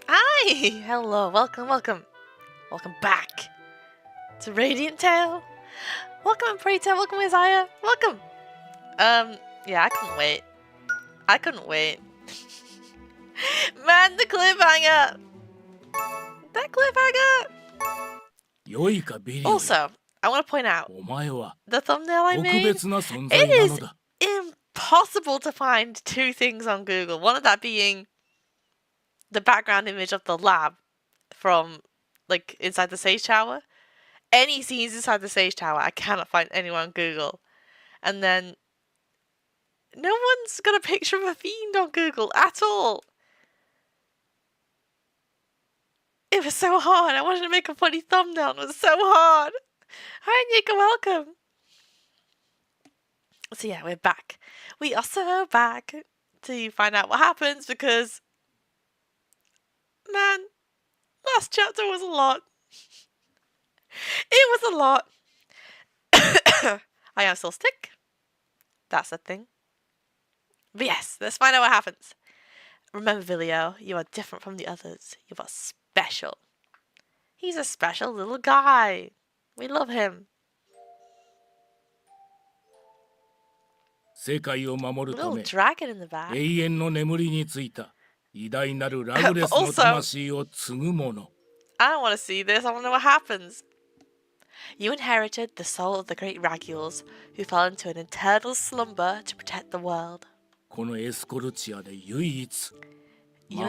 Hi! Hello, welcome back to Radiant Tale. Welcome, Preta, welcome, Isaiah, welcome. Yeah, I couldn't wait. Man, the cliffhanger! That cliffhanger! Also, I want to point out, the thumbnail I made, it is impossible to find two things on Google. One of that being the background image of the lab from, like, inside the Sage Tower. Any scenes inside the Sage Tower, I cannot find anywhere on Google. And then, no one's got a picture of a fiend on Google at all. It was so hard. I wanted to make a funny thumbnail. It was so hard. Hi, Nika, welcome. So yeah, we're back. We are so back to find out what happens because, man, last chapter was a lot. It was a lot. I am still sick. That's a thing. But yes, let's find out what happens. Remember, Vilio, you are different from the others. You are special. He's a special little guy. We love him. Little dragon in the back. But also, I don't want to see this. I want to know what happens. You inherited the soul of the great Ragules, who fell into an eternal slumber to protect the world. You're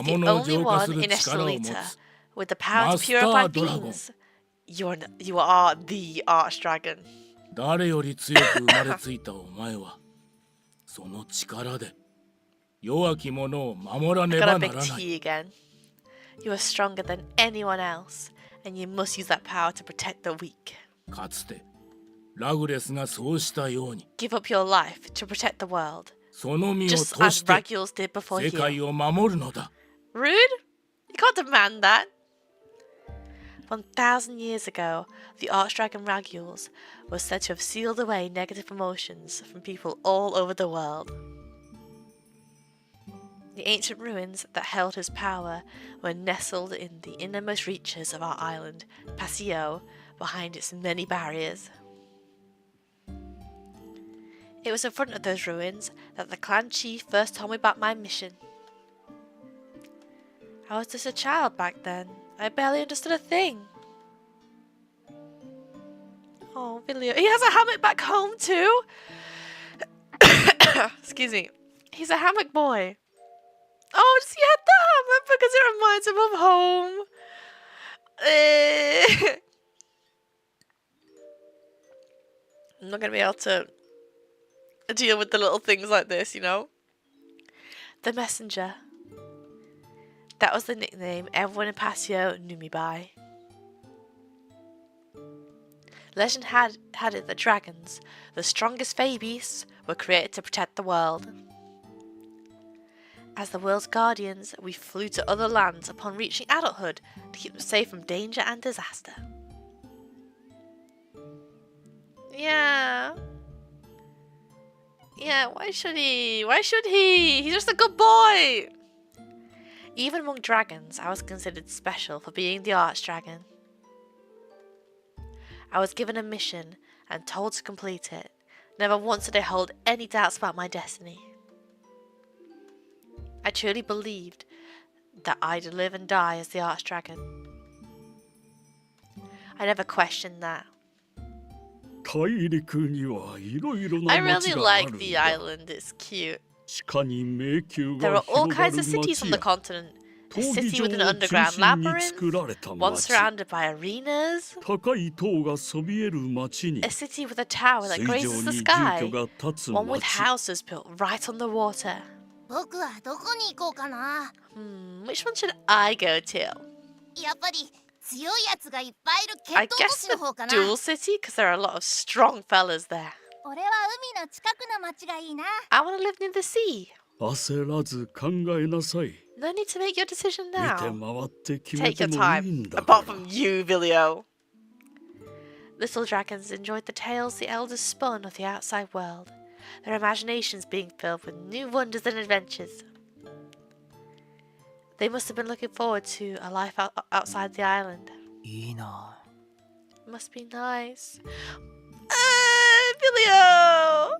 the only one in Estelita with the power to purify beings. You are the Archdragon. I got a big T again. You are stronger than anyone else, and you must use that power to protect the weak. Give up your life to protect the world, just as Ragules did before you. Rude? You can't demand that. 1,000 years ago, the Archdragon Ragules was said to have sealed away negative emotions from people all over the world. The ancient ruins that held his power were nestled in the innermost reaches of our island, Paseo, behind its many barriers. It was in front of those ruins that the clan chief first told me about my mission. I was just a child back then. I barely understood a thing. Oh, Vilio. He has a hammock back home too? Excuse me. He's a hammock boy. Oh, does he have the hammock because it reminds him of home? I'm not going to be able to deal with the little things like this, you know? The Messenger. That was the nickname everyone in Paseo knew me by. Legend had it that dragons, the strongest fey beasts, were created to protect the world. As the world's guardians, we flew to other lands upon reaching adulthood to keep them safe from danger and disaster. Yeah, why should he? He's just a good boy! Even among dragons, I was considered special for being the Archdragon. I was given a mission and told to complete it. Never once did I hold any doubts about my destiny. I truly believed that I'd live and die as the Archdragon. I never questioned that. I really like the island, it's cute. There are all kinds of cities on the continent. A city with an underground labyrinth, one surrounded by arenas, a city with a tower that grazes the sky, one with houses built right on the water. Which one should I go to? I guess the Dual City, because there are a lot of strong fellas there. I want to live near the sea. No need to make your decision now. Take your time, apart from you, Vilio. Little dragons enjoyed the tales the elders spun of the outside world, their imaginations being filled with new wonders and adventures. They must have been looking forward to a life outside the island. Must be nice. Vilio!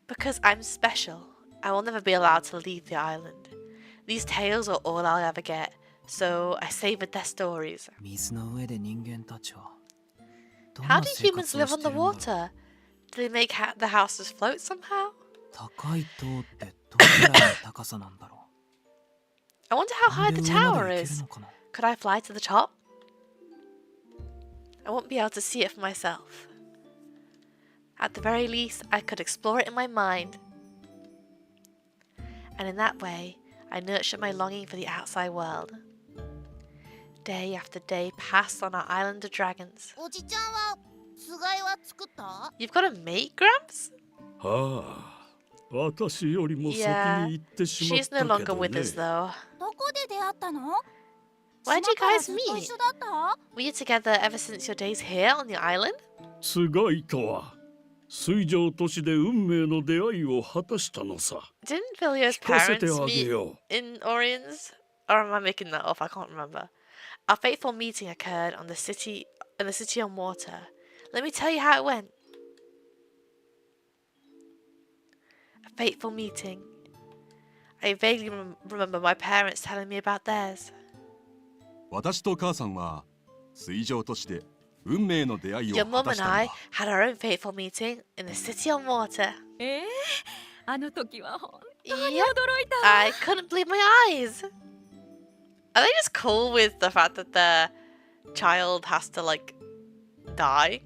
Because I'm special, I will never be allowed to leave the island. These tales are all I'll ever get, so I savoured their stories. How do humans live on the water? Do they make the houses float somehow? I wonder how high the tower is. Could I fly to the top? I won't be able to see it for myself. At the very least, I could explore it in my mind. And in that way, I nurtured my longing for the outside world. Day after day passed on our island of dragons. You've got a mate, Gramps? Yeah, she's no longer with us though. Where'd you guys meet? Were you together ever since your days here on the island? Didn't Vilio's parents meet in Oriens? Or am I making that up? I can't remember. Our fateful meeting occurred in the city on water. Let me tell you how it went. A fateful meeting. I vaguely remember my parents telling me about theirs. Your mum and I had our own fateful meeting in the city on water. Yep, I couldn't believe my eyes. Are they just cool with the fact that their child has to, like, die?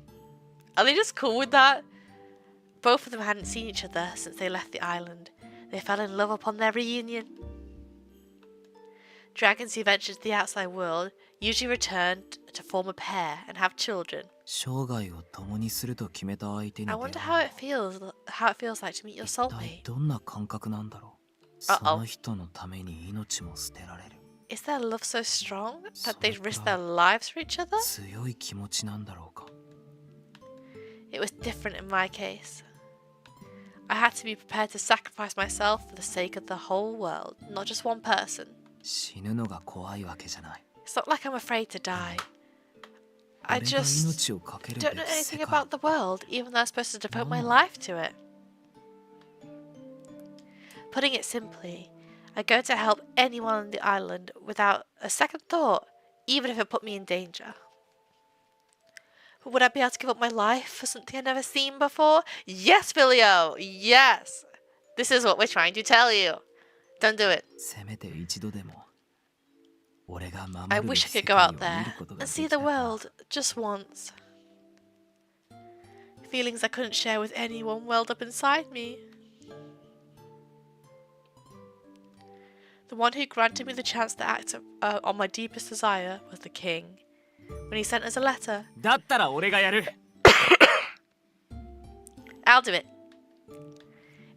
Are they just cool with that? Both of them hadn't seen each other since they left the island. They fell in love upon their reunion. Dragons who ventured to the outside world usually return to form a pair and have children. I wonder how it feels like to meet your soulmate. Uh-oh. Is their love so strong that they'd risk their lives for each other? It was different in my case. I had to be prepared to sacrifice myself for the sake of the whole world, not just one person. It's not like I'm afraid to die. I just don't know anything about the world, even though I'm supposed to devote my life to it. Putting it simply, I go to help anyone on the island without a second thought, even if it put me in danger. But would I be able to give up my life for something I've never seen before? Yes, Vilio! Yes! This is what we're trying to tell you. Don't do it. I wish I could go out there and see the world just once. Feelings I couldn't share with anyone welled up inside me. The one who granted me the chance to act on my deepest desire was the king. When he sent us a letter. I'll do it.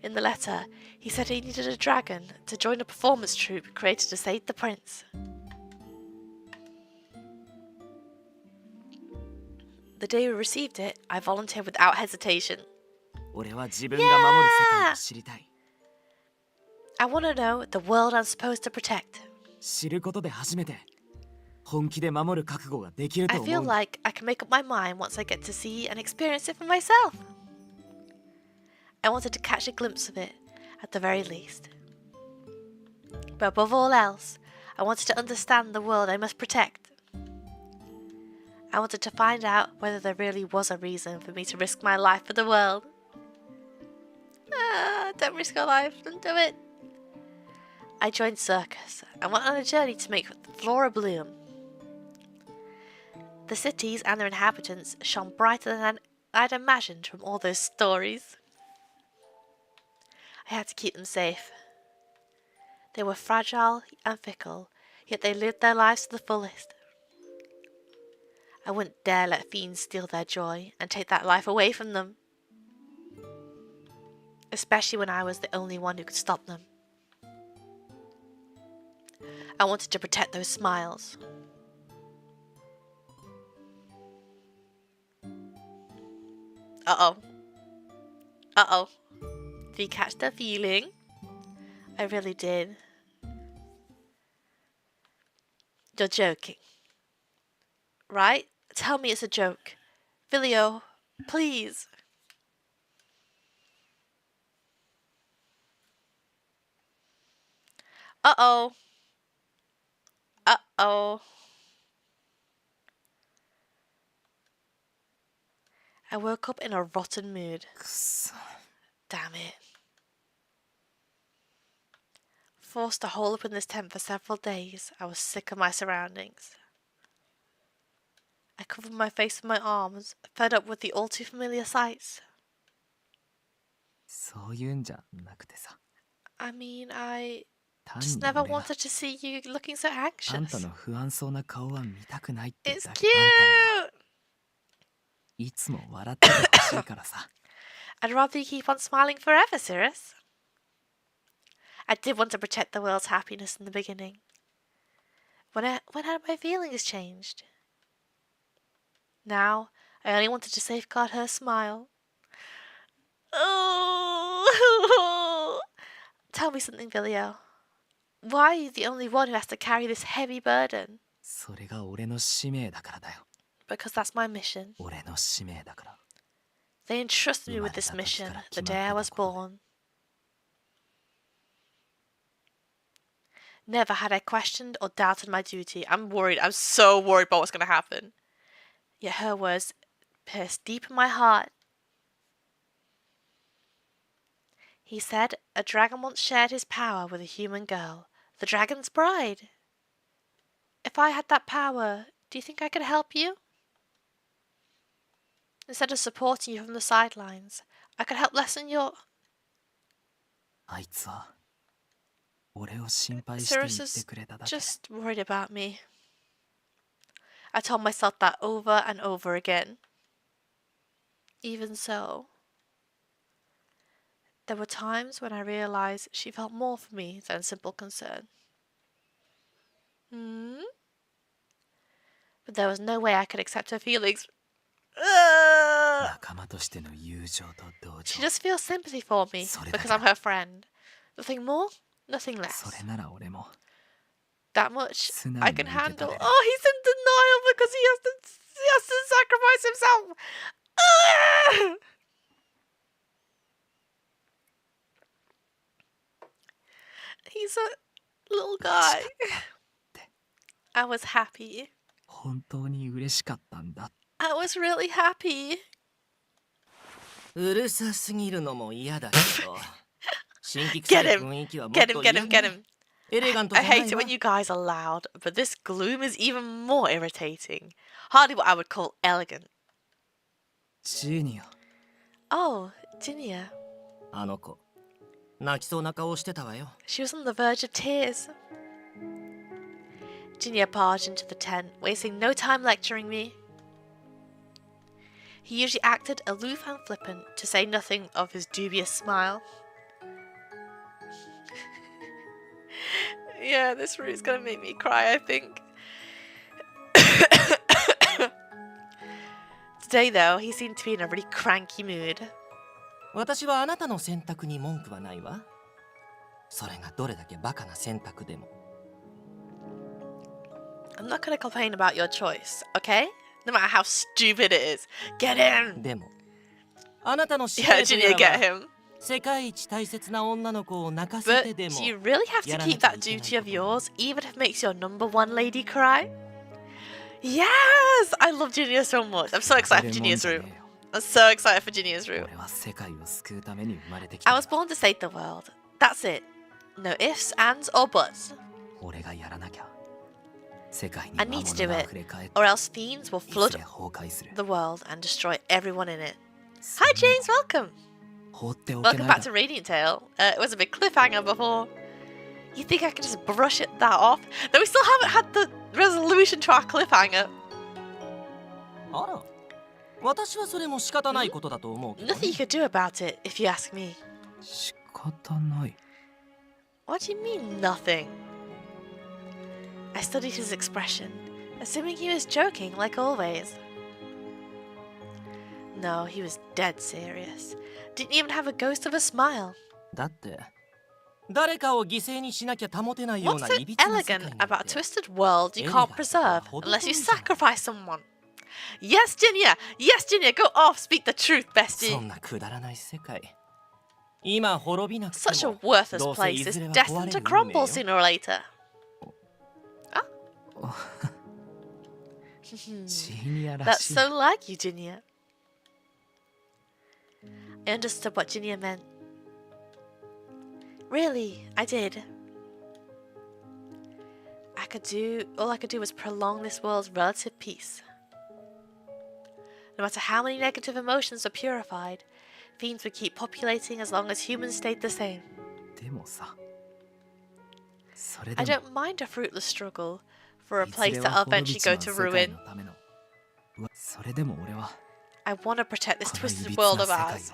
In the letter, he said he needed a dragon to join a performance troupe created to save the prince. The day we received it, I volunteered without hesitation. Yeah! I want to know the world I'm supposed to protect. I feel like I can make up my mind once I get to see and experience it for myself. I wanted to catch a glimpse of it, at the very least. But above all else, I wanted to understand the world I must protect. I wanted to find out whether there really was a reason for me to risk my life for the world. Don't risk your life, don't do it. I joined Circus and went on a journey to make flora bloom. The cities and their inhabitants shone brighter than I'd imagined from all those stories. I had to keep them safe. They were fragile and fickle, yet they lived their lives to the fullest. I wouldn't dare let fiends steal their joy and take that life away from them. Especially when I was the only one who could stop them. I wanted to protect those smiles. Uh-oh. Uh-oh. Did you catch the feeling? I really did. You're joking. Right? Tell me it's a joke. Vilio, please. Uh-oh. Uh-oh. I woke up in a rotten mood. Damn it. Forced to hole up in this tent for several days, I was sick of my surroundings. I covered my face with my arms, fed up with the all too familiar sights. I mean, I just never wanted to see you looking so anxious. It's cute! I'd rather you keep on smiling forever, Cirrus. I did want to protect the world's happiness in the beginning. When had my feelings changed? Now, I only wanted to safeguard her smile. Oh! Tell me something, Vilio. Why are you the only one who has to carry this heavy burden? Because that's my mission. They entrusted me with this mission the day I was born. Never had I questioned or doubted my duty. I'm worried. I'm so worried about what's going to happen. Yet her words pierced deep in my heart. He said a dragon once shared his power with a human girl, the dragon's bride. If I had that power, do you think I could help you? Instead of supporting you from the sidelines, I could help lessen your... Cirrus is just worried about me. I told myself that over and over again. Even so, there were times when I realized she felt more for me than simple concern. But there was no way I could accept her feelings. She just feels sympathy for me because I'm her friend. Nothing more, nothing less. That much I can handle. Oh, he's in denial because he has to sacrifice himself. He's a little guy. I was happy. I was really happy. Get him! Get him, get him, get him! I hate it when you guys are loud, but this gloom is even more irritating. Hardly what I would call elegant. Oh, Jinya. She was on the verge of tears. Jinya barged into the tent, wasting no time lecturing me. He usually acted aloof and flippant, to say nothing of his dubious smile. Yeah, this route is gonna make me cry, I think. Today, though, he seemed to be in a really cranky mood. I'm not gonna complain about your choice, okay? No matter how stupid it is. Get him! Yeah, Jinya, get him. But do you really have to keep that duty of yours, even if it makes your number one lady cry? Yes! I love Jinya so much. I'm so excited for Jinya's route. I'm so excited for Jinya's route. I was born to save the world. That's it. No ifs, ands, or buts. I need to do it, or else fiends will flood the world and destroy everyone in it. Hi James, welcome! Welcome back to Radiant Tale. It was a big cliffhanger before. You think I can just brush that off? No, we still haven't had the resolution to our cliffhanger. Nothing you could do about it, if you ask me. What do you mean, nothing? I studied his expression, assuming he was joking, like always. No, he was dead serious. Didn't even have a ghost of a smile. What's so elegant about a twisted world you can't preserve unless you sacrifice someone? Yes, Jinya! Yes, Jinya! Go off! Speak the truth, bestie! Such a worthless place is destined to crumble sooner or later. That's so like you, Jinya. I understood what Jinya meant. Really, I did. All I could do was prolong this world's relative peace. No matter how many negative emotions were purified, fiends would keep populating as long as humans stayed the same. I don't mind a fruitless struggle for a place that'll eventually go to ruin. I want to protect this twisted world of ours.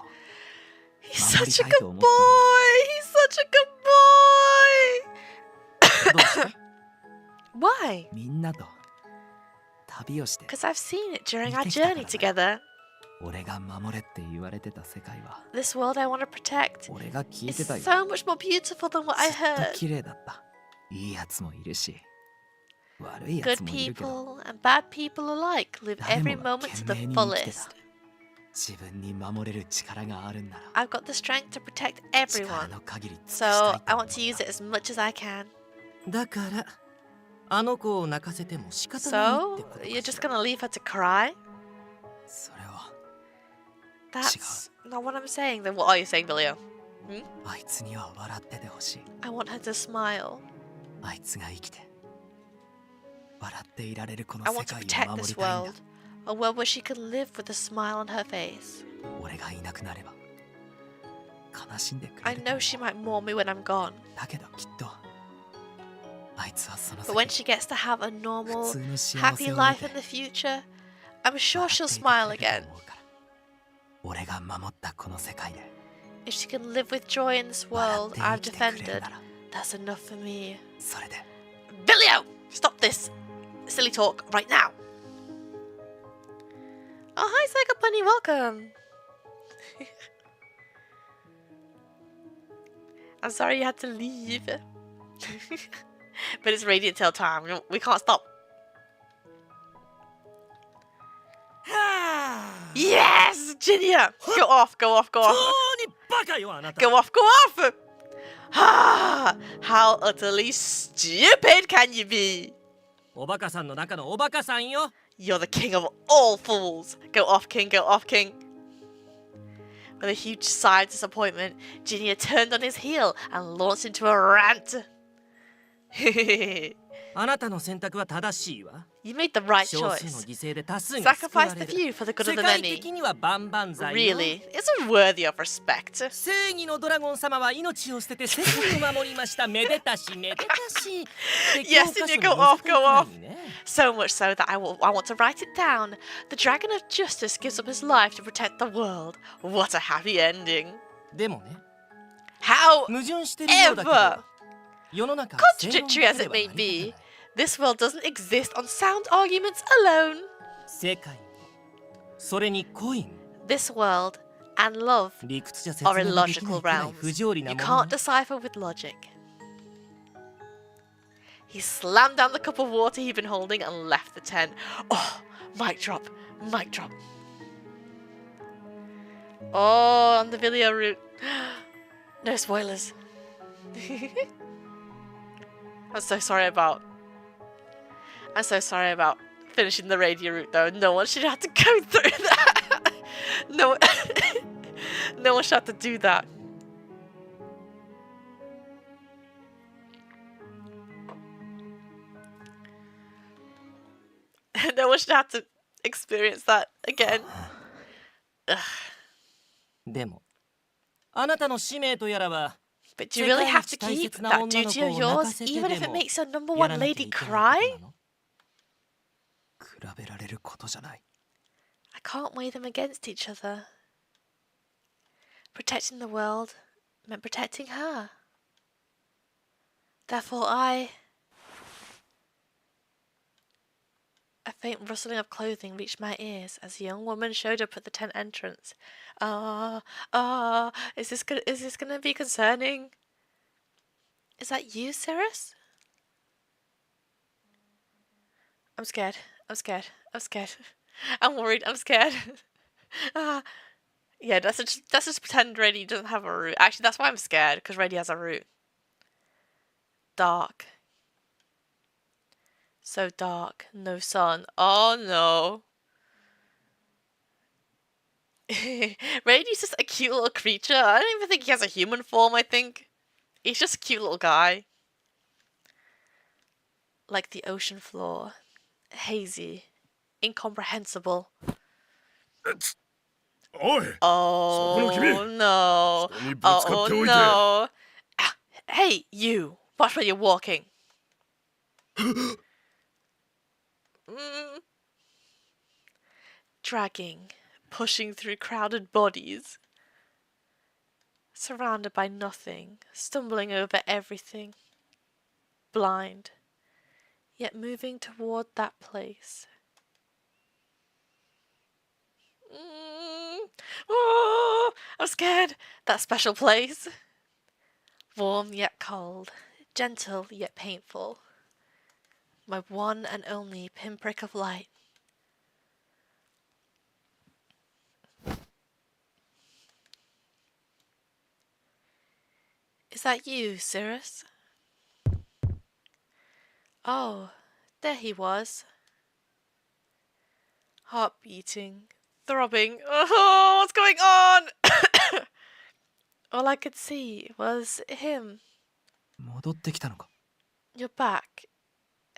He's such a good boy! He's such a good boy! Why? Because I've seen it during our journey together. This world I want to protect is so much more beautiful than what I heard. Good people and bad people alike live every moment to the fullest. I've got the strength to protect everyone, so I want to use it as much as I can. So, you're just gonna leave her to cry? That's not what I'm saying. Then what are you saying, Vilio? I want her to smile. I want to protect this world. A world where she can live with a smile on her face. I know she might mourn me when I'm gone. But when she gets to have a normal, happy life in the future, I'm sure she'll smile again. If she can live with joy in this world I've defended, that's enough for me. Vilio! Stop this silly talk right now! Oh, hi, Psycho Bunny, welcome! I'm sorry you had to leave. But it's Radiant Tale time, we can't stop. Yes! Jinya! Go off, go off, go off! Go off, go off! How utterly stupid can you be? You're the king of all fools! Go off, king, go off, king! With a huge sigh of disappointment, Jinya turned on his heel and launched into a rant. You made the right choice. Sacrifice the few for the good of the many. Really, isn't worthy of respect. Yes, and you go off, go off. So much so that I want to write it down. The Dragon of Justice gives up his life to protect the world. What a happy ending. However, contradictory as it may be, this world doesn't exist on sound arguments alone. This world and love are illogical realms. You can't decipher with logic. He slammed down the cup of water he'd been holding and left the tent. Oh, mic drop, mic drop. Oh, on the Vilio route. No spoilers. I'm so sorry about finishing the radio route though. No one should have to go through that. No, no one should have to do that. No one should have to experience that again. Ugh. But do you really have to keep that duty of yours, even if it makes your number one lady cry? I can't weigh them against each other. Protecting the world meant protecting her. Therefore A faint rustling of clothing reached my ears as a young woman showed up at the tent entrance. Is this gonna be concerning? Is that you, Cirrus? I'm scared. I'm worried. I'm scared. Yeah, let's just pretend Reddy doesn't have a root. Actually, that's why I'm scared, because Reddy has a root. Dark. So dark. No sun. Oh no. Reddy's just a cute little creature. I don't even think he has a human form, I think. He's just a cute little guy. Like the ocean floor. Hazy. Incomprehensible. Oh no. Oh no. Ah, hey, you. Watch where you're walking. Dragging. Pushing through crowded bodies. Surrounded by nothing. Stumbling over everything. Blind. Yet moving toward that place. Oh, I'm scared. That special place. Warm yet cold. Gentle yet painful. My one and only pinprick of light. Is that you, Cirrus? Oh, there he was. Heart beating, throbbing. Oh, what's going on? All I could see was him. You're back.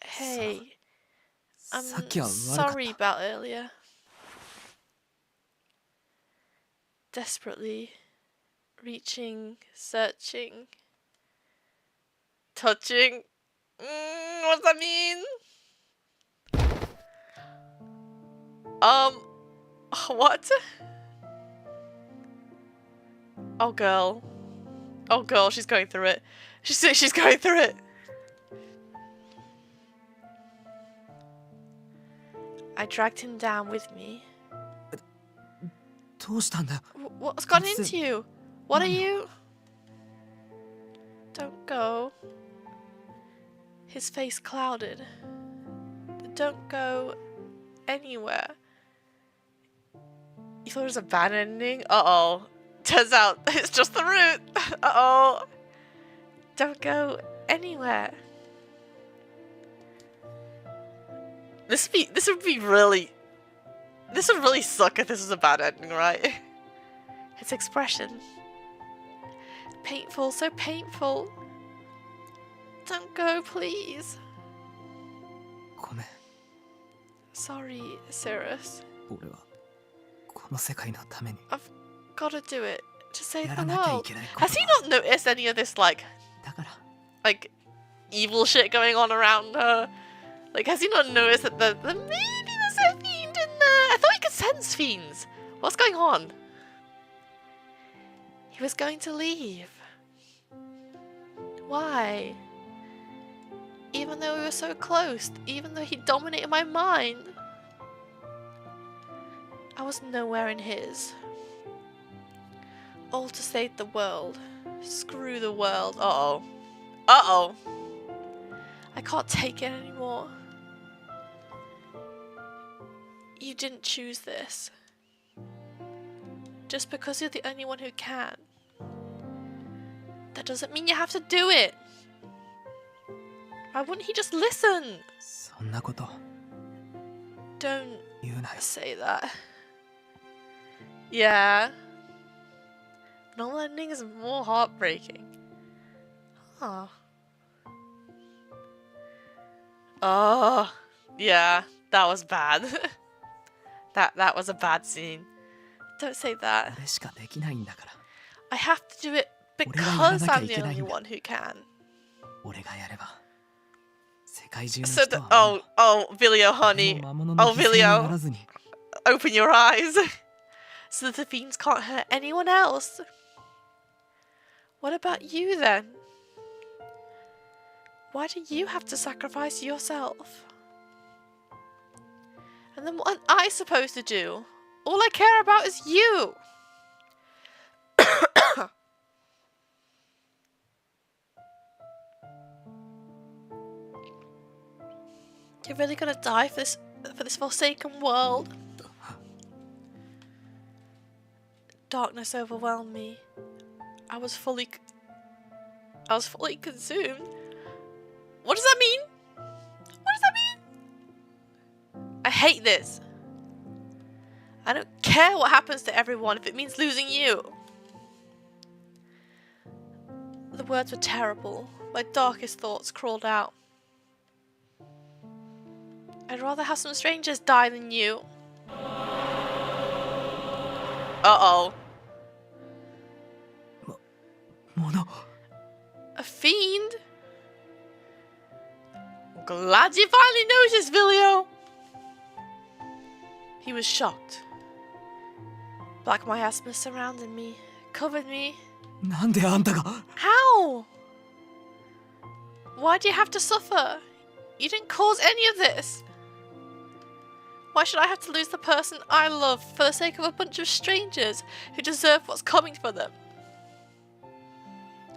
Hey, I'm sorry about earlier. Desperately reaching, searching, touching. What does that mean? What? Oh girl, she's going through it. She's going through it. I dragged him down with me. What's gone into you? What are you? Don't go. His face clouded. Don't go anywhere. You thought it was a bad ending? Uh-oh. Turns out it's just the root. Uh-oh. Don't go anywhere. This would really suck if this was a bad ending, right? His expression. Painful, so painful. Don't go, please. Sorry, Cirrus. I've gotta do it to save the world. Has he not noticed any of this, like evil shit going on around her? Like, has he not noticed that maybe there's a fiend in there? I thought he could sense fiends. What's going on? He was going to leave. Why? Even though we were so close, even though he dominated my mind, I was nowhere in his. All to save the world. Screw the world. Uh-oh. Uh-oh. I can't take it anymore. You didn't choose this. Just because you're the only one who can. That doesn't mean you have to do it. Why wouldn't he just listen? Don't say that. Yeah. Normal ending is more heartbreaking. Huh. Oh, yeah, that was bad. that was a bad scene. Don't say that. I have to do it because I'm the only one who can. So oh, Vilio, honey. Oh, Vilio. Open your eyes. So that the fiends can't hurt anyone else. What about you then? Why do you have to sacrifice yourself? And then what am I supposed to do? All I care about is you. You're really gonna die for this forsaken world? Darkness overwhelmed me. I was fully consumed. What does that mean? What does that mean? I hate this. I don't care what happens to everyone if it means losing you. The words were terrible. My darkest thoughts crawled out. I'd rather have some strangers die than you. Uh-oh. A fiend? Glad you finally noticed, Vilio. He was shocked. Black miasma surrounded me, covered me. How? Why do you have to suffer? You didn't cause any of this. Why should I have to lose the person I love for the sake of a bunch of strangers who deserve what's coming for them?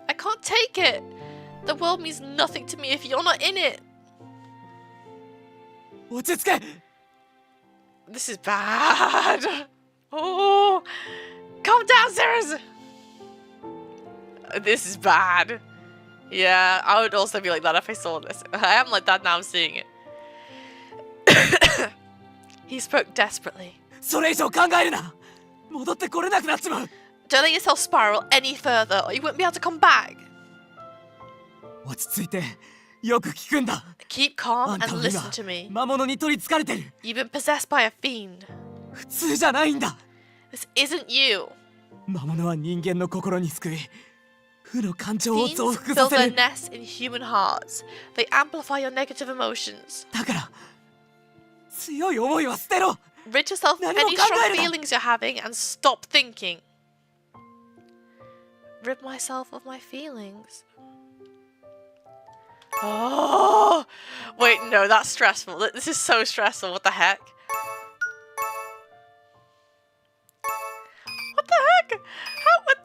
I can't take it. The world means nothing to me if you're not in it. This is bad. Oh, calm down, Cirrus. This is bad. Yeah, I would also be like that if I saw this. I am like that now, I'm seeing it. He spoke desperately. Don't let yourself spiral any further or you won't be able to come back. Keep calm and listen to me. You've been possessed by a fiend. This isn't you. Fiends build their nests in human hearts. They amplify your negative emotions. Rid yourself of any strong feelings you're having and stop thinking. Rid myself of my feelings. Oh, wait, no, that's stressful. This is so stressful. What the heck? What the heck? How? What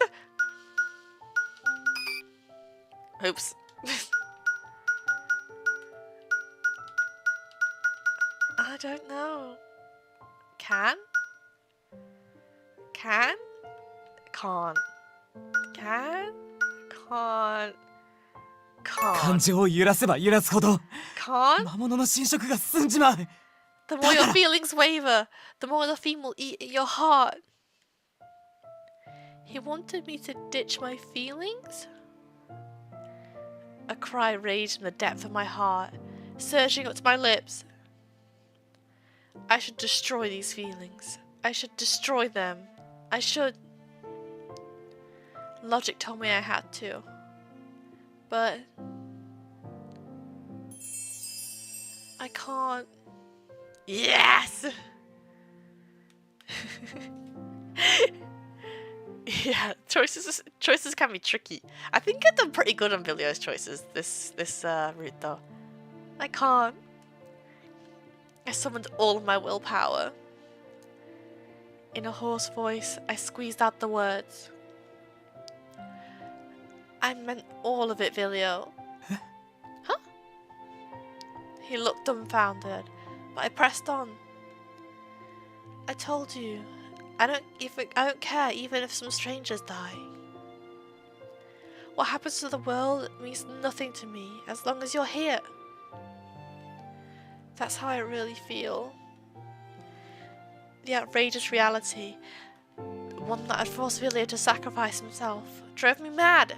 the? Oops. I don't know. Can? Can't. Can't. Can't. Can't. The more your feelings waver, the more the fiend will eat at your heart. He wanted me to ditch my feelings? A cry raged from the depth of my heart, surging up to my lips. I should destroy these feelings. I should destroy them. I should. Logic told me I had to. But I can't. Yes! Yeah, choices can be tricky. I think I've done pretty good on Vilio's choices this route though. I can't. I summoned all of my willpower. In a hoarse voice, I squeezed out the words. I meant all of it, Vilio. Huh? He looked dumbfounded, but I pressed on. I told you, I don't care even if some strangers die. What happens to the world means nothing to me as long as you're here. That's how I really feel. The outrageous reality, one that had forced Vilio to sacrifice himself, drove me mad.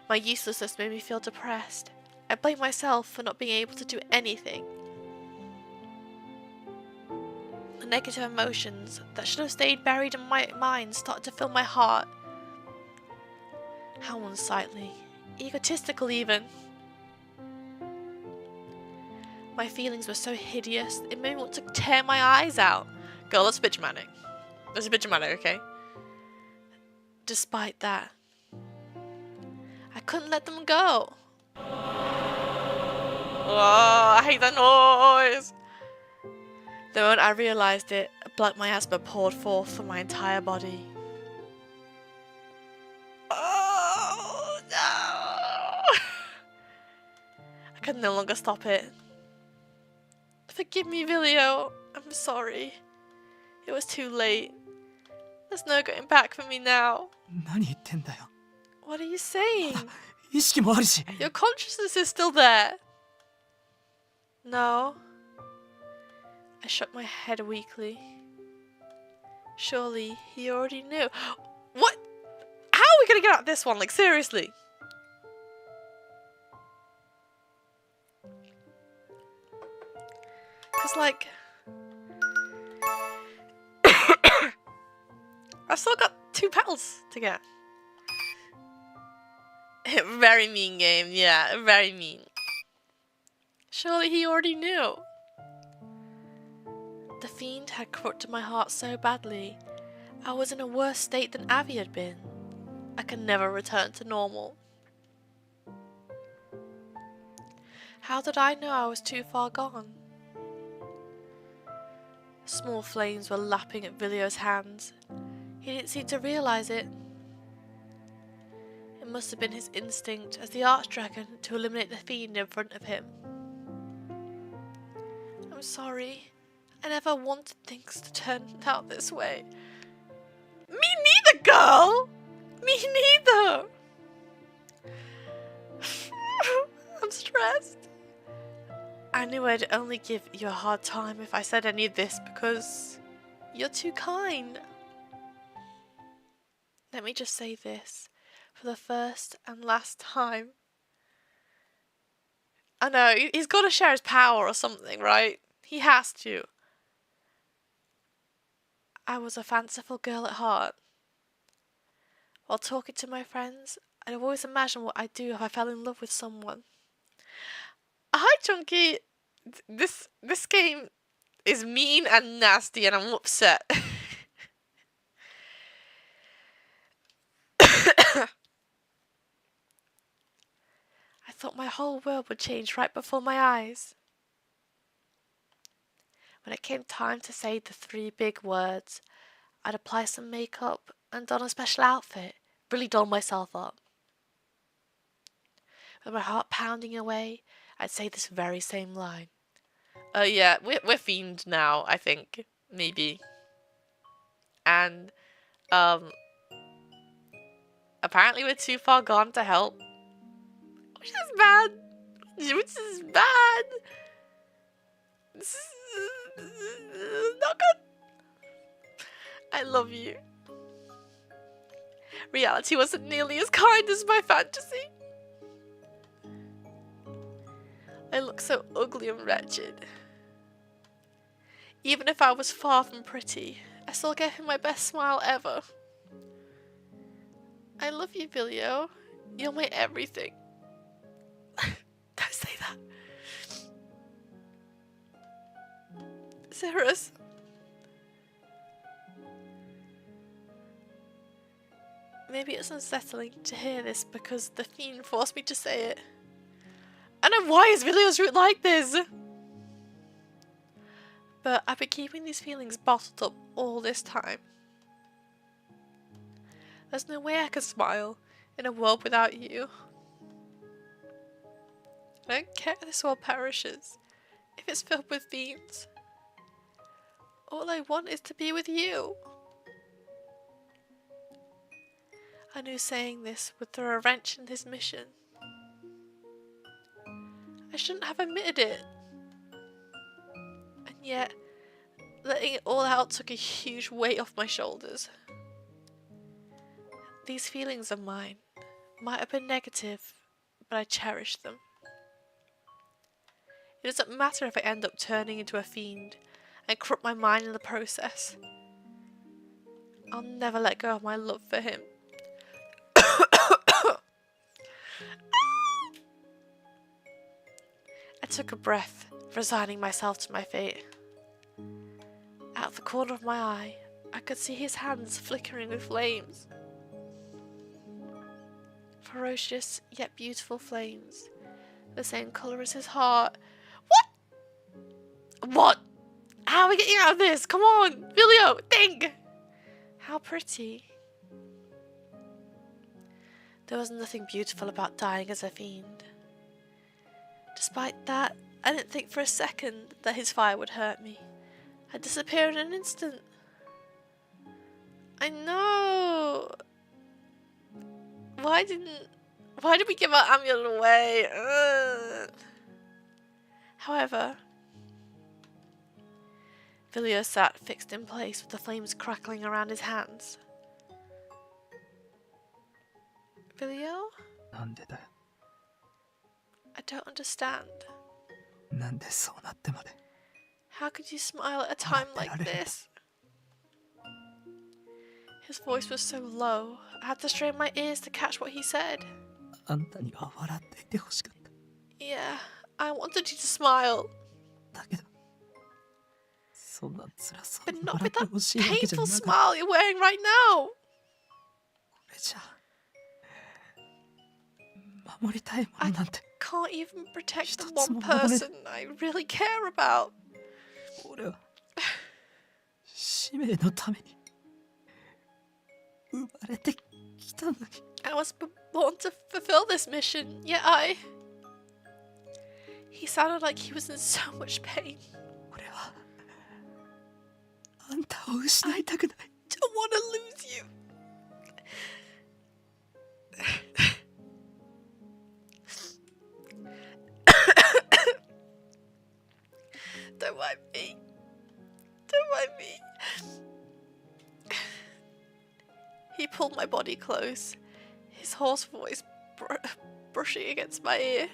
My uselessness made me feel depressed. I blamed myself for not being able to do anything. The negative emotions that should have stayed buried in my mind started to fill my heart. How unsightly, egotistical even. My feelings were so hideous, it made me want to tear my eyes out. Girl, that's a bit dramatic. That's a bit dramatic, okay? Despite that, I couldn't let them go. Oh, I hate that noise. The moment I realised it, a black miasma poured forth from my entire body. Oh, no. I could no longer stop it. Forgive me, Vilio. I'm sorry. It was too late. There's no going back for me now. What are you saying? Your consciousness is still there. No. I shook my head weakly. Surely he already knew. What? How are we gonna get out of this one? Like, seriously? Because, like, I've still got 2 petals to get. Very mean game, yeah, very mean. Surely he already knew. The fiend had corrupted my heart so badly, I was in a worse state than Avi had been. I could never return to normal. How did I know I was too far gone? Small flames were lapping at Vilio's hands. He didn't seem to realise it. It must have been his instinct as the archdragon to eliminate the fiend in front of him. I'm sorry. I never wanted things to turn out this way. Me neither, girl! Me neither! I'm stressed. I knew I'd only give you a hard time if I said any of this because you're too kind. Let me just say this for the first and last time. I know, he's got to share his power or something, right? He has to. I was a fanciful girl at heart. While talking to my friends, I'd always imagine what I'd do if I fell in love with someone. Hi, Chunky! This game is mean and nasty and I'm upset. I thought my whole world would change right before my eyes. When it came time to say the 3 big words, I'd apply some makeup and don a special outfit, really doll myself up. With my heart pounding away, I'd say this very same line. Yeah, we're fiend now, I think. Maybe. And, apparently we're too far gone to help. Which is bad. Which is bad. This is not good. I love you. Reality wasn't nearly as kind as my fantasy. I look so ugly and wretched. Even if I was far from pretty, I still gave him my best smile ever. I love you, Vilio. You're my everything. Don't say that. Cirrus. Maybe it's unsettling to hear this because the fiend forced me to say it. I know, why is Vilio's route like this? But I've been keeping these feelings bottled up all this time. There's no way I could smile in a world without you. I don't care if this world perishes, if it's filled with fiends. All I want is to be with you. I knew saying this would throw a wrench in his mission. I shouldn't have admitted it. And yet, letting it all out took a huge weight off my shoulders. These feelings of mine might have been negative, but I cherish them. It doesn't matter if I end up turning into a fiend and corrupt my mind in the process. I'll never let go of my love for him. I took a breath, resigning myself to my fate. Out of the corner of my eye, I could see his hands flickering with flames. Ferocious yet beautiful flames, the same colour as his heart. What? What? How are we getting out of this? Come on, Vilio, think! How pretty. There was nothing beautiful about dying as a fiend. Despite that, I didn't think for a second that his fire would hurt me. I'd disappear in an instant. I know. Why did we give our amulet away? However, Vilio sat fixed in place with the flames crackling around his hands. Vilio? I don't understand. How could you smile at a time like this? His voice was so low, I had to strain my ears to catch what he said. Yeah, I wanted you to smile. But not with that painful smile you're wearing right now. I can't even protect the one person I really care about. I was born to fulfill this mission, yet He sounded like he was in so much pain. I don't want to lose you. Don't mind me. Don't mind me. He pulled my body close, his hoarse voice brushing against my ear.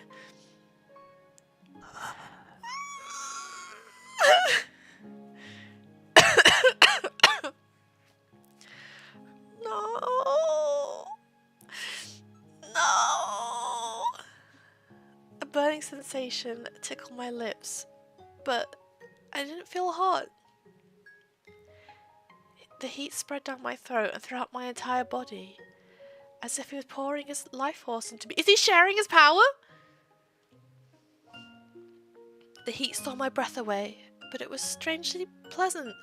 No. No. A burning sensation tickled my lips, but I didn't feel hot. The heat spread down my throat and throughout my entire body, as if he was pouring his life force into me. Is he sharing his power? The heat stole my breath away, but it was strangely pleasant.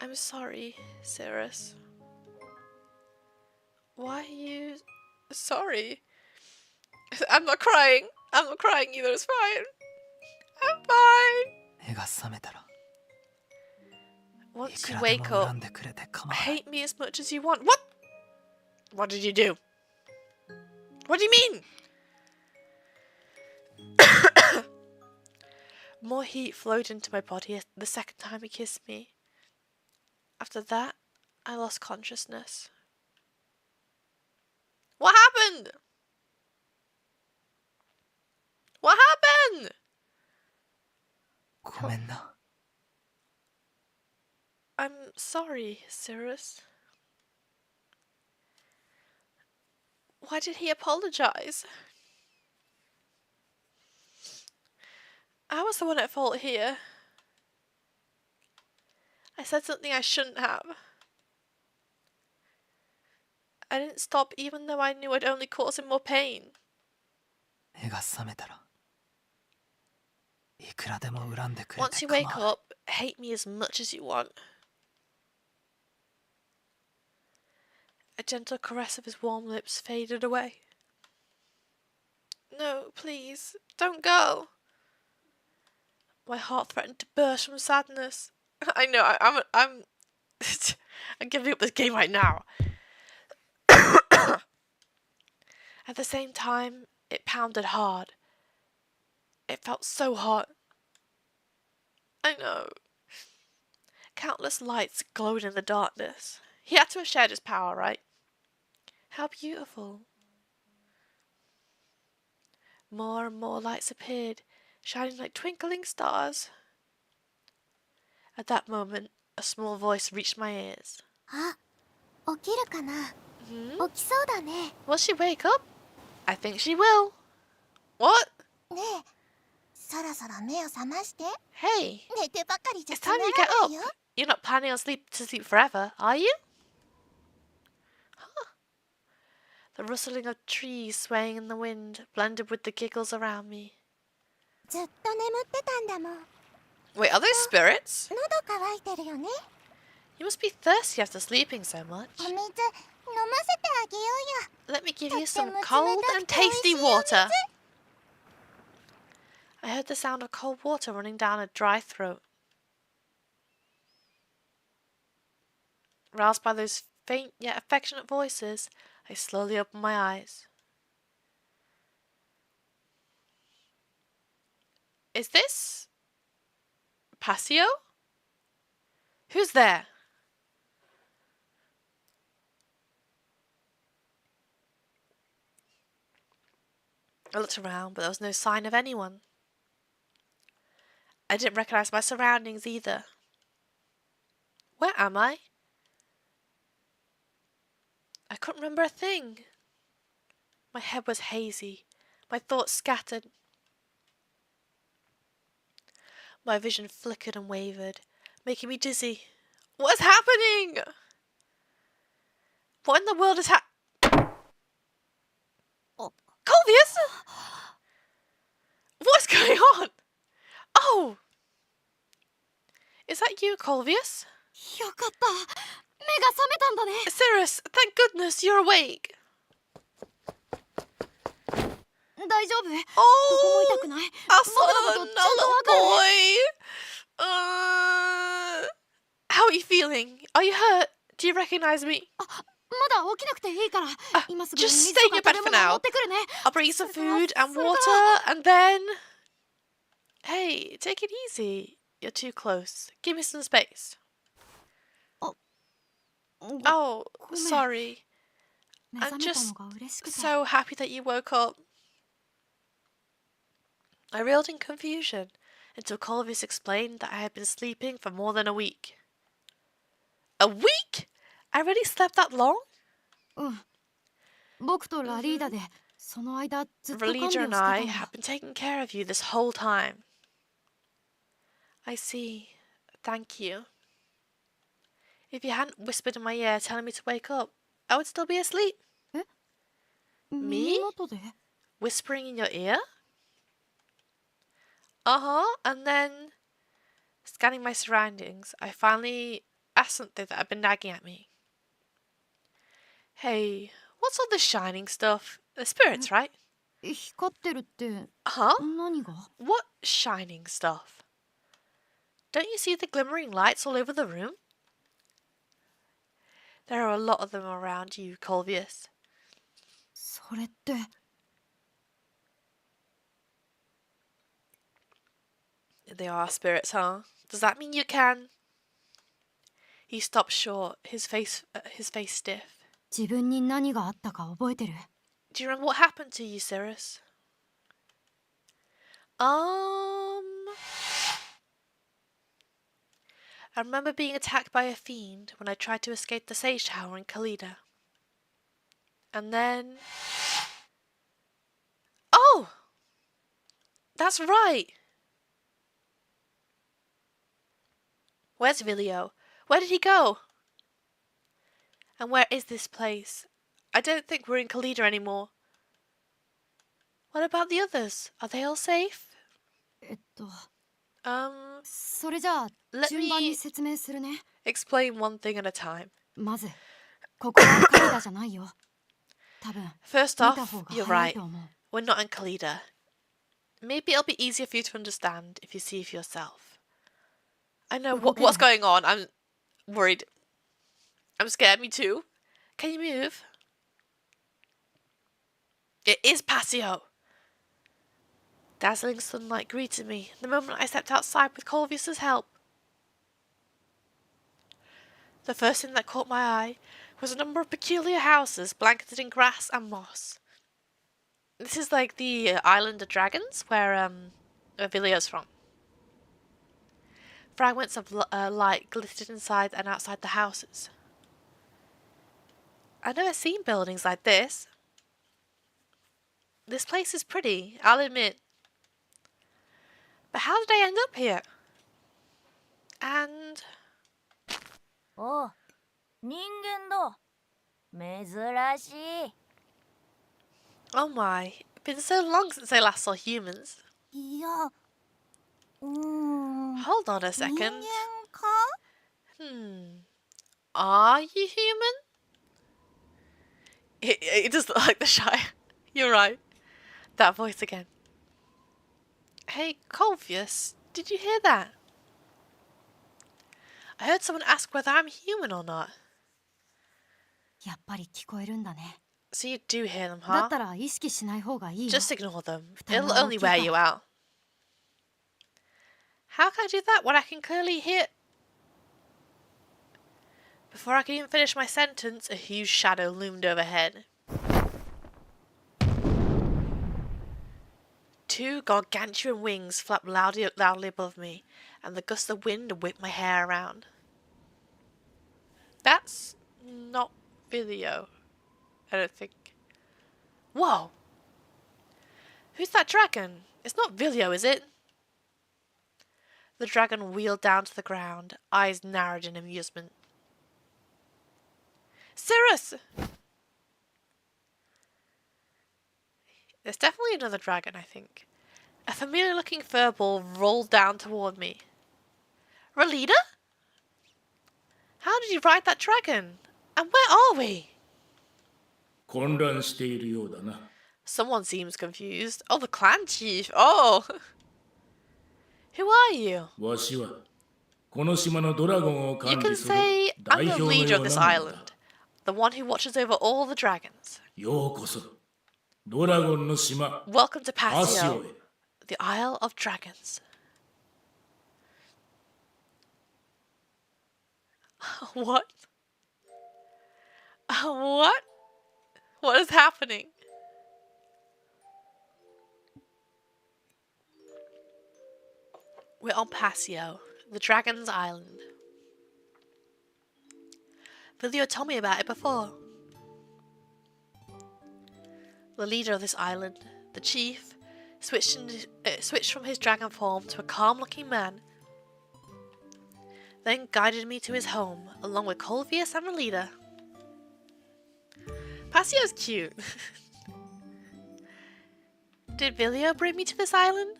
I'm sorry, Cirrus. Why are you sorry? I'm not crying. I'm not crying either. It's fine. I'm fine. Once you wake up, hate me as much as you want. What? What did you do? What do you mean? More heat flowed into my body the second time he kissed me. After that, I lost consciousness. What happened? What happened? I'm sorry, Cirrus. Why did he apologize? I was the one at fault here. I said something I shouldn't have. I didn't stop even though I knew I'd only cause him more pain. Once you wake up, hate me as much as you want. A gentle caress of his warm lips faded away. No, please, don't go. My heart threatened to burst from sadness. I know, I'm giving up this game right now. At the same time, it pounded hard. It felt so hot. I know. Countless lights glowed in the darkness. He had to have shared his power, right? How beautiful. More and more lights appeared, shining like twinkling stars. At that moment, a small voice reached my ears. Will she wake up? I think she will. What? Hey, it's time you get up. You're not planning on sleep forever, are you? Huh. The rustling of trees swaying in the wind blended with the giggles around me. Wait, are those spirits? You must be thirsty after sleeping so much. Let me give you some cold and tasty water. I heard the sound of cold water running down a dry throat. Roused by those faint yet affectionate voices, I slowly opened my eyes. Is this Passio? Who's there? I looked around, but there was no sign of anyone. I didn't recognize my surroundings either. Where am I? I couldn't remember a thing. My head was hazy, my thoughts scattered. My vision flickered and wavered, making me dizzy. What is happening? What in the world is Colvius? What's going on? Oh! Is that you, Colvius? Cirrus, thank goodness you're awake. Oh, our son, our little boy. How are you feeling? Are you hurt? Do you recognize me? Just stay in your bed for now. I'll bring you some food and water, and then... Hey, take it easy. You're too close. Give me some space. Oh, sorry. I'm just so happy that you woke up. I reeled in confusion until Colvius explained that I had been sleeping for more than a week. A week? I already slept that long? Relida and I have been taking care of you this whole time. I see. Thank you. If you hadn't whispered in my ear telling me to wake up, I would still be asleep. Me? Whispering in your ear? And then, scanning my surroundings, I finally asked something that had been nagging at me. Hey, what's all this shining stuff? The spirits, right? Huh? What shining stuff? Don't you see the glimmering lights all over the room? There are a lot of them around you, Colvius. They are spirits, huh? Does that mean you can? He stopped short, his face stiff. Do you remember what happened to you, Cirrus? I remember being attacked by a fiend when I tried to escape the Sage Tower in Caelum. And then... Oh! That's right! Where's Vilio? Where did he go? And where is this place? I don't think we're in Caelum anymore. What about the others? Are they all safe? Let me explain one thing at a time. First off, you're right. We're not in Caelum. Maybe it'll be easier for you to understand if you see for yourself. I know what's going on. I'm worried. I'm scared, me too. Can you move? It is Passio. Dazzling sunlight greeted me the moment I stepped outside with Corvius's help. The first thing that caught my eye was a number of peculiar houses blanketed in grass and moss. This is like the island of dragons where Vilio's from. Fragments of light glittered inside and outside the houses. I've never seen buildings like this. This place is pretty, I'll admit. But how did I end up here? And... Oh, 人間だ。珍しい。 Oh my, it's been so long since I last saw humans. いや、Hold on a 人間 second. か？ Are you human? It does look like the Shire. You're right. That voice again. Hey, Corvius, did you hear that? I heard someone ask whether I'm human or not. やっぱり聞こえるんだね。 So you do hear them, だ huh? ったら意識しない方がいいよ。 Just ignore them. 負担 It'll が大 only きいから wear you out. How can I do that when I can clearly hear... Before I could even finish my sentence, a huge shadow loomed overhead. Two gargantuan wings flapped loudly above me, and the gust of wind whipped my hair around. That's not Vilio, I don't think. Whoa! Who's that dragon? It's not Vilio, is it? The dragon wheeled down to the ground, eyes narrowed in amusement. Cirrus! There's definitely another dragon, I think. A familiar-looking furball rolled down toward me. Relida? How did you ride that dragon? And where are we? Someone seems confused. Oh, the clan chief. Oh! Who are you? You can say I'm the leader of this island. The one who watches over all the dragons. Welcome to Passio, the Isle of Dragons. What? What? What is happening? We're on Passio, the Dragon's Island. Vilio told me about it before. The leader of this island, the chief, switched from his dragon form to a calm-looking man, then guided me to his home, along with Corvius and Relida. Passio's cute. Did Vilio bring me to this island?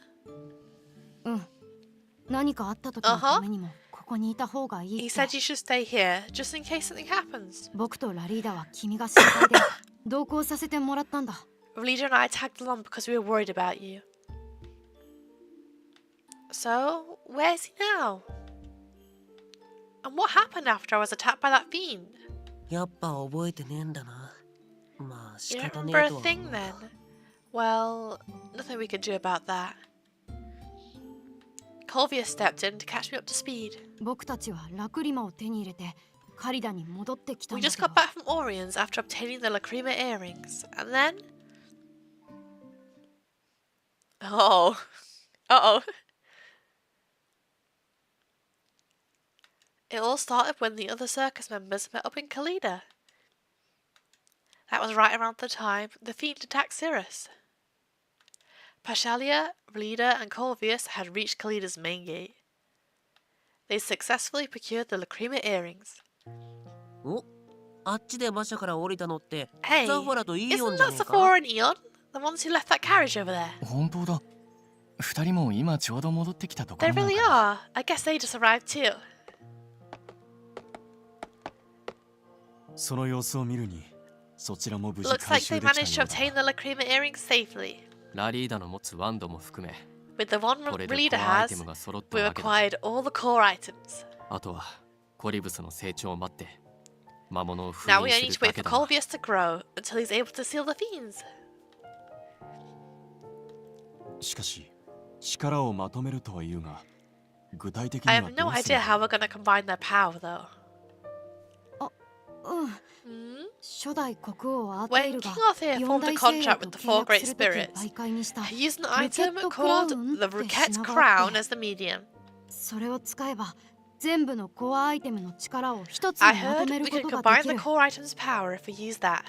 何かあった時のためにもここにいた方がいいって。 He said you should stay here, just in case something happens. 僕とラリーダは君が心配で同行させてもらったんだ。 Relida and I tagged along because we were worried about you. So, where's he now? And what happened after I was attacked by that fiend? やっぱ覚えてねえんだな。まあ You 仕 don't 方ね remember え a とは thing then? Well, nothing we could do about that. Corvius stepped in to catch me up to speed. 僕たちはラクリマを手に入れてカリダに戻ってきたん We だ just けど。 got back from Orion's after obtaining the Lacrima earrings, and then... Oh. Uh-oh. It all started when the other circus members met up in Caelum. That was right around the time the fiend attacked Cirrus. Pashalia, Relida, and Corvius had reached Caelum's main gate. They successfully procured the Lacrima earrings. お、あっちで馬車から降りたのって Hey, ザファラとイオ isn't ンじゃ that ねえか Sephora and Eon? The ones who left that carriage over there. 本当だ。二人も今ちょうど戻ってきたとこ They ろなの really かな。 are. I guess they just arrived too. その様子を見るに、そちらも無事 Looks 回 like 収 they できた managed to ようだ obtain the Lacrima earrings safely. ラリーダの持つワンドも含め、 With the one これで Relida コアアイ has, テムが揃った we've わけだ。 acquired all the core items. あとはコリブスの成長を待って。魔物を封 Now we 印 only す need る to wait だけ for だわ。 Colbius to grow until he's able to seal the fiends. しかし力をまとめるとは言うが具体的 I には have ど no うすれ idea ば how we're gonna combine their power though. うん Hmm? 初代国王アーテ When イル King が Arthur 四 formed a 大精霊 contract と with the 契 four 約 great するとき spirits, 媒介にした he used an ロケ item ットクラウ called ン the って Roquette's 品があっ Crown て as the medium. それを使えば全部のコアアイテムの力を一つに I まと heard める we こ could とがで combine き the る core item's power if we use that.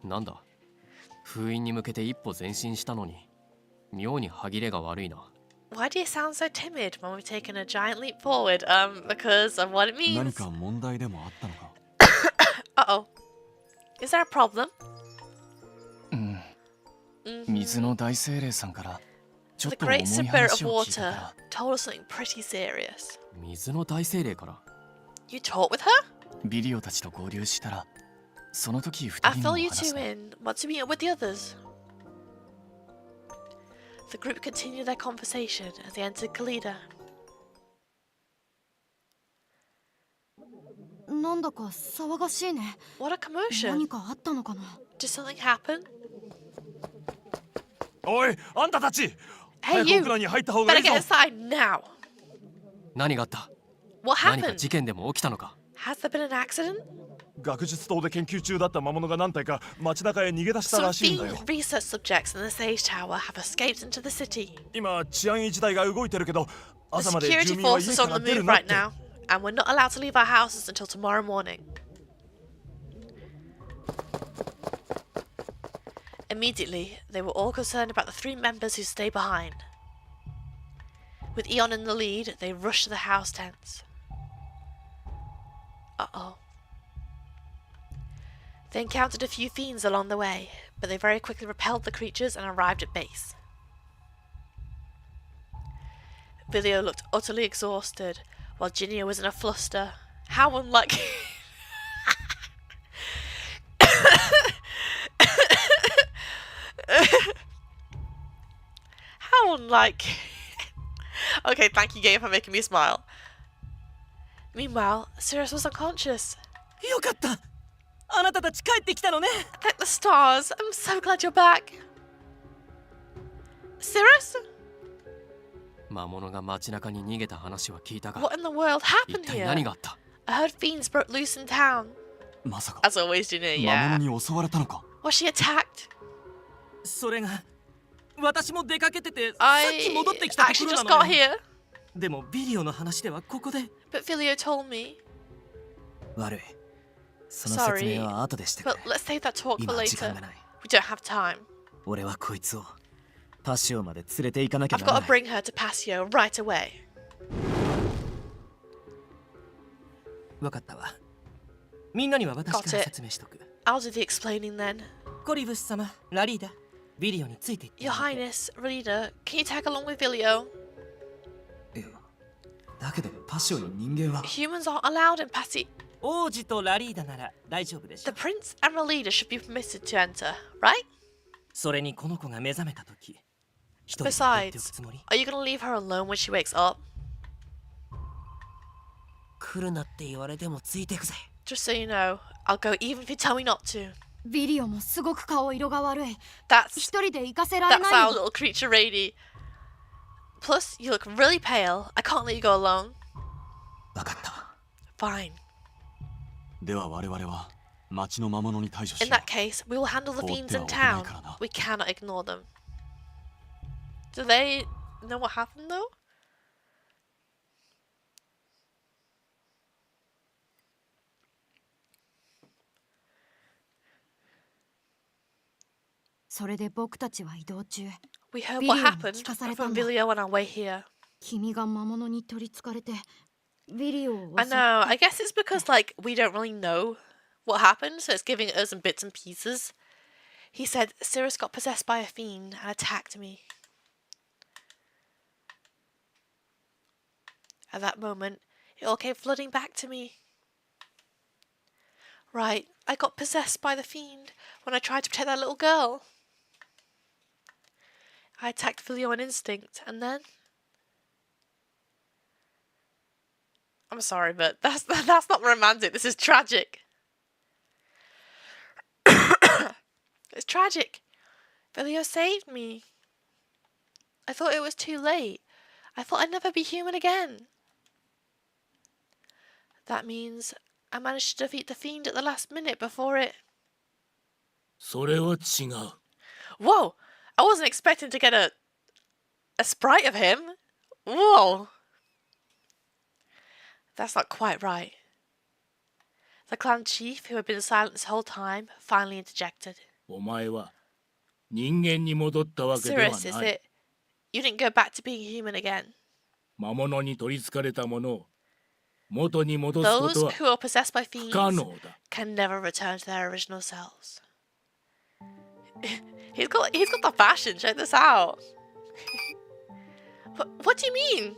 なんだ封印に向けて一歩前進したのに妙に歯切れが悪いな。 Why do you sound so timid when we've taken a giant leap forward? Because of what it 何 means. か問題でもあったのか Uh-oh. Is there a problem? うん Mhm. 水の大精霊さんからちょっ The と重 great い spirit 話 of を聞いたか water ら。 told us something pretty serious. 水の大精霊から You talk with her? ビリオたちと合流したらその時二 I'll 人にも fill you 話す two ね。 in. Want to meet up with the others? The group continued their conversation as they entered Kalida. なんだか騒がしいね What a commotion. 何かあったのかな Did something happen? おいあんたたち Hey 早く you! 屋内に入った方がい Better いぞ get inside now! 何があった？ What 何か happened? 事件でも起きたのか？ Has there been an accident? 学術棟で研究中だった魔物が何体か街中へ逃げ出した Some らしいんだよ fiend research subjects in the Sage Tower have escaped into the city. 今治安維持隊が動いてるけど The 朝まで security 住民は force 家 is か on ら the 出る move なっ right て now, and we're not allowed to leave our houses until tomorrow morning. Immediately, they were all concerned about the three members who stay behind. With Eon in the lead, they rushed to the house tents. Uh-oh. They encountered a few fiends along the way, but they very quickly repelled the creatures and arrived at base. Vilio looked utterly exhausted, while Ginio was in a fluster. How unlike... How unlike... Okay, thank you, game, for making me smile. Meanwhile, Cirrus was unconscious. よかった。あなたたち帰ってきたのね。 Thank the stars. I'm so glad you're back. Cirrus? 魔物が街中に逃げた話は聞いたが、 What in the world 一 happened 体 here? 何があった？ I heard fiends broke loose in town. まさか As always, Ginny, 魔 yeah. 物に襲われたのか Was she attacked? それが私も出かけててさっ I き戻ってきたとこ actually ろ just なの got よ。 here, でもビリオの話ではここで。 but Vilio told me. 悪い。その説 Sorry, 明は後でしてく but れ。 let's save that talk for 今時間 later. がない。 We don't have time. 俺はこいつをパシオまで連れて行かなきゃ I've なら got to ない。 bring her to Passio right away. わかったわ。みんなには私か Got ら it. 説明しとく。 I'll do the explaining then. コリブス様、ラリーダ、ビリオについていって Your あげて。 Highness, Relida, can you tag along with Vilio? いやだけどパシオに人間は Humans aren't allowed in Passio. 王子とラリーダなら大丈夫でし The ょ。 Prince and Relida should be permitted to enter, right? それにこの子が目覚めた時、一人で放っておく Besides, つもり。 are you gonna leave her alone when she wakes up? 来るなって言われてもついてくぜ。 Just so you know, I'll go even if you tell me not to. ビリオもすごく顔色が悪い That's 一人で行かせられ that's ない our よ little creature, Rady. Plus, you look really pale. I can't let you go alone. わかったわ。 Fine. では我々は町の魔物に対処し In よ that case, we will handle the 放って fiends は in おけない town. からな。 We cannot ignore them. Do they know what happened though? それで僕たちは移動中 We heard Vilio what に happened 聞かされ from たんだ。 Vilio on our way here. 君が魔物に取りつかれてビリオを I 襲っ know. た I guess it's because like we don't really know what happened, so it's giving us in bits and pieces. He said Cirrus got possessed by a fiend and attacked me. At that moment, it all came flooding back to me. Right, I got possessed by the fiend when I tried to protect that little girl. I attacked Vilio on instinct, and then... I'm sorry, but that's not romantic. This is tragic. It's tragic. Vilio saved me. I thought it was too late. I thought I'd never be human again. That means I managed to defeat the fiend at the last minute before it... それは違う。 Whoa! I wasn't expecting to get a sprite of him. Whoa! That's not quite right. The clan chief, who had been silent this whole time, finally interjected. お前は人間に戻ったわけでは Cirrus, is ない。 it? You didn't go back to being human again. 魔物に取りつかれたものを元に戻すこ Those とは who are possessed by 不 fiends 可能だ。 can never return to their original selves. He's got the fashion. Check this out. What do you mean?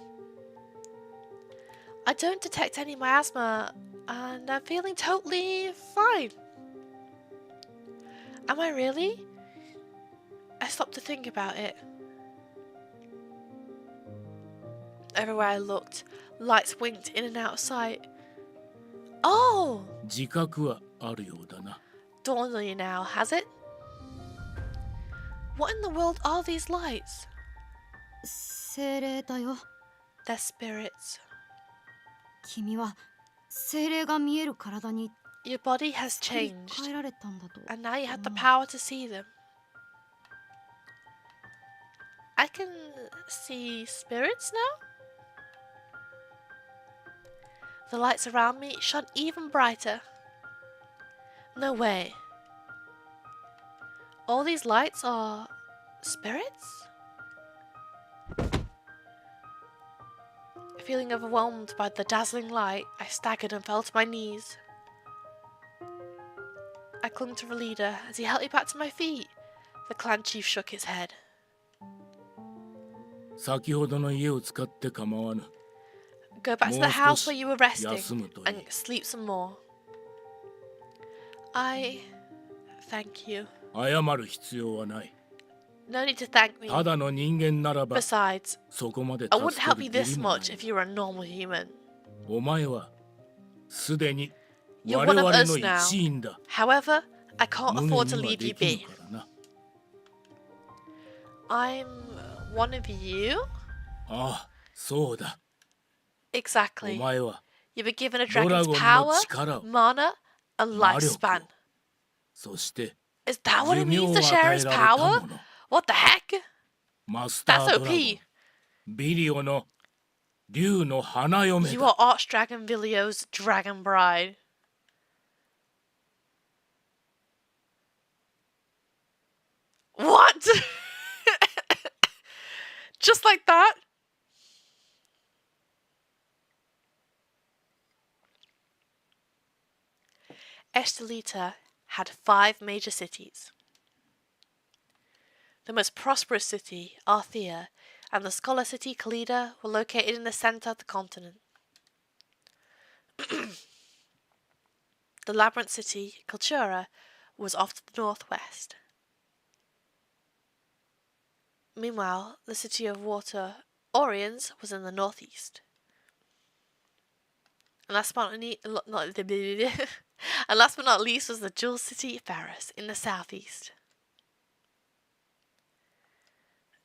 I don't detect any miasma, and I'm feeling totally fine. Am I really? I stopped to think about it. Everywhere I looked, lights winked in and out of sight. Oh! 自覚はあるようだな。 Dawned on you now, has it? What in the world are these lights? 精霊だよ。 They're spirits. 君は精霊が見える体に Your body has 作り changed, 変えられたんだと。 and now you have the power to see them. I can see spirits now? The lights around me shone even brighter. No way. All these lights are spirits? Feeling overwhelmed by the dazzling light, I staggered and fell to my knees. I clung to the leader as he helped me back to my feet. The clan chief shook his head. 先ほどの家を使って構わぬ。 Go back to the house where you were resting 休むといい。 and sleep some more. I thank you. 謝る必要はない。 No need to thank me. ただの人間ならば Besides, そこまで I wouldn't 助 help け you る義 this 理もない much if you were a normal human. お前はすでに You're 我 one 々 of の us now. 一員だ。 However, I can't 無 afford 限 to には leave で you き be. るからな。 I'm one of you? ああ、そうだ。お Exactly. 前は You were given a ドラ dragon's ゴン power, の力を、 mana, and 魔力 lifespan. を、そして Is that what 寿 it 命 means を to 与 share え his られた power? もの。 What the heck? マスター That's ドラゴン OP. ビリオの竜の花嫁 You だ。 are Archdragon Vilio's dragon bride. What? Just like that? Estelita had 5 major cities. The most prosperous city, Arthea, and the scholar city, Calida, were located in the center of the continent. The labyrinth city, Cultura, was off to the northwest. Meanwhile, the city of water, Oriens, was in the northeast. And last but not least was the jewel city, Cirrus, in the southeast.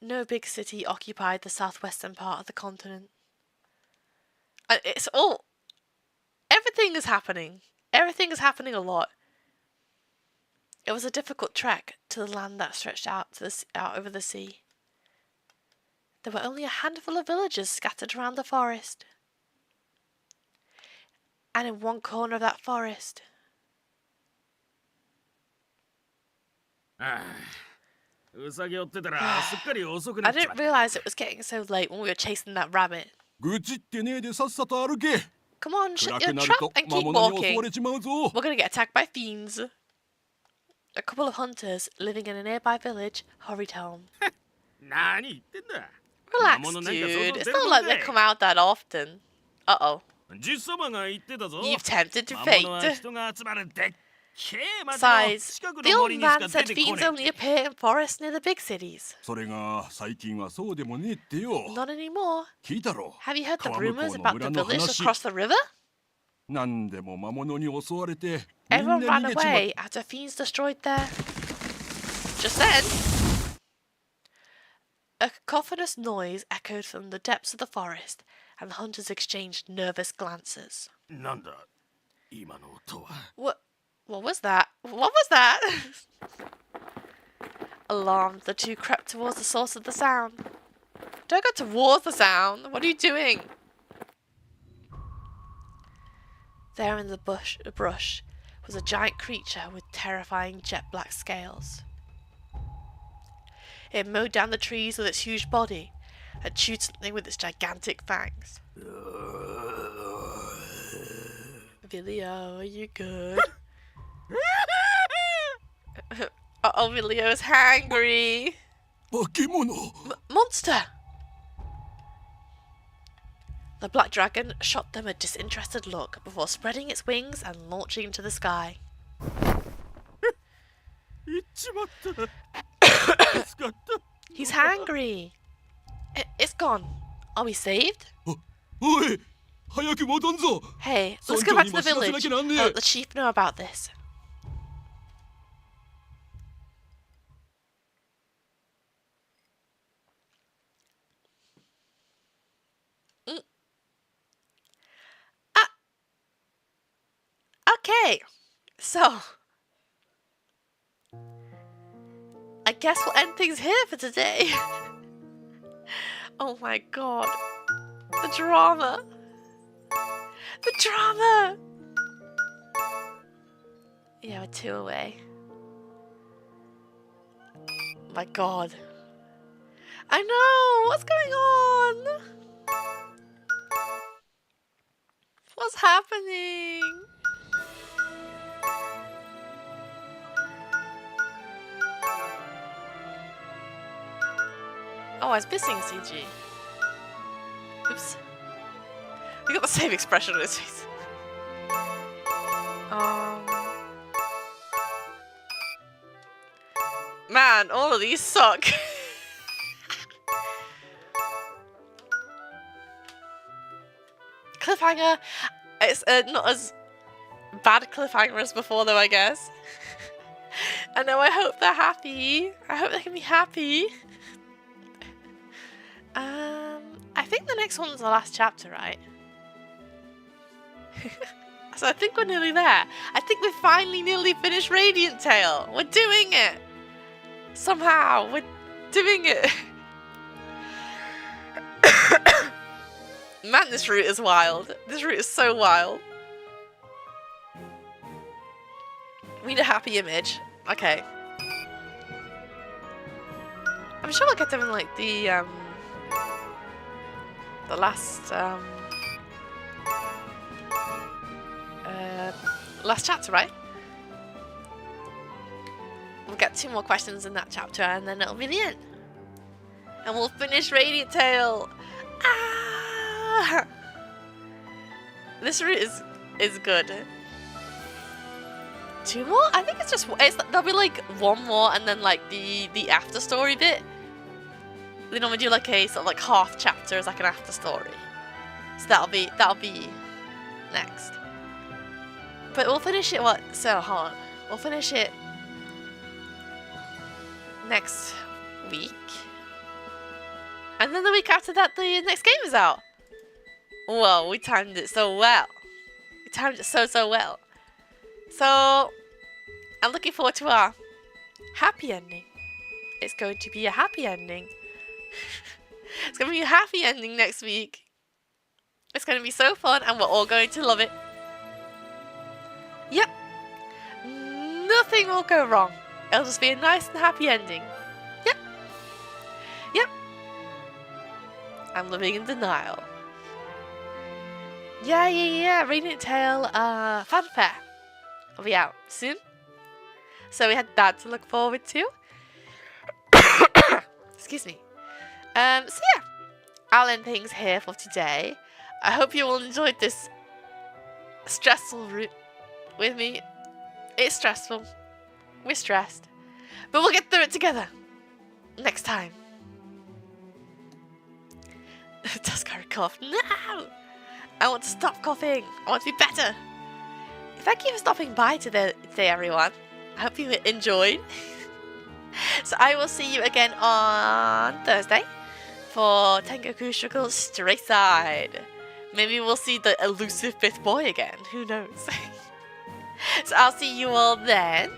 No big city occupied the southwestern part of the continent. And it's all... Everything is happening. Everything is happening a lot. It was a difficult trek to the land that stretched out over the sea. There were only a handful of villages scattered around the forest. And in one corner of that forest... うさぎ追ってたらすっかり遅くな I っちま didn't った。 realise it was getting so late when we were chasing that rabbit. 愚痴ってねえでさっさと歩け。 Come on, shut 暗 your くなる trap と and 魔 keep 物に襲 walking. われちまうぞ。 We're gonna get attacked by fiends. A couple of hunters living in a nearby village hurried home. 何言ってんだ。 Relax, 魔物なんか dude. 想像 It's 出る not もん like か they い。 come out that often. Uh-oh. ジュ様が言ってたぞ。 You've tempted to 魔物は fate. 人が集まるでっけえ町の Besides, 近く the の old 森にしか man 出 said てこ fiends ね only appear in forests near the big cities. それが最近はそうでもねえってよ。 Not anymore. 聞いたろ。 Have you heard the 川向こ rumors うの about 村 the の village 話。 across the river? 何でも魔物に襲われてみんな Everyone 逃 ran げちまっ away after fiends destroyed their... Just then, a cacophonous noise echoed from the depths of the forest, and the hunters exchanged nervous glances. なんだ今の音は。 What was that? What was that? Alarmed, the two crept towards the source of the sound. Don't go towards the sound. What are you doing? There in the brush was a giant creature with terrifying jet black scales. It mowed down the trees with its huge body and chewed something with its gigantic fangs. Vilio, are you good? Uh-oh, Vilio's hangry. 化け物 Monster! The black dragon shot them a disinterested look before spreading its wings and launching into the sky. 行っちまった助かった He's hangry. It's gone. Are we saved? おい早く戻んぞ Hey, let's go back to the 村長にも知らせな village きゃなんねえ and let the chief know about this. Okay, so I guess we'll end things here for today. Oh my god. The drama. The drama. Yeah, we're 2 away. My god. I know! What's going on? What's happening? Oh, I was missing CG. Oops. We got the same expression on his face. Man, all of these suck. Cliffhanger. It's not as bad cliffhanger as before, though, I guess. I know, I hope they're happy. I hope they can be happy. I think the next one's the last chapter, right? So I think we're nearly there. I think we've finally nearly finished Radiant Tale. We're doing it. Somehow, we're doing it. Man, this route is wild. This route is so wild. We need a happy image. Okay. I'm sure we'll get them in like the last chapter, right? We'll get 2 more questions in that chapter and then it'll be the end. And we'll finish Radiant Tale. Ah! This route is good. 2 more? I think there'll be like 1 more and then like the after story bit. They normally do like a sort of like half chapter as like an after story. So that'll be next. But we'll finish it hold on. We'll finish it next week. And then the week after that the next game is out. Whoa, we timed it so well. We timed it so well. So I'm looking forward to our happy ending. It's going to be a happy ending. It's going to be a happy ending next week. It's going to be so fun and we're all going to love it. Yep. Nothing will go wrong. It'll just be a nice and happy ending. Yep. Yep. I'm living in denial. Yeah. Radiant Tale fanfare will be out soon. So we had that to look forward to. Excuse me. So yeah, I'll end things here for today. I hope you all enjoyed this stressful route with me. It's stressful. We're stressed. But we'll get through it together. Next time. Tuskari cough. No! I want to stop coughing. I want to be better. Thank you for stopping by today, everyone. I hope you enjoyed. So I will see you again on Thursday for Tengoku Struggles Straight Side. Maybe we'll see the elusive fifth boy again. Who knows? So I'll see you all then.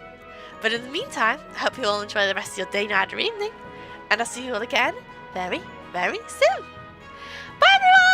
But in the meantime, I hope you all enjoy the rest of your day, night, or evening. And I'll see you all again very, very soon. Bye, bye.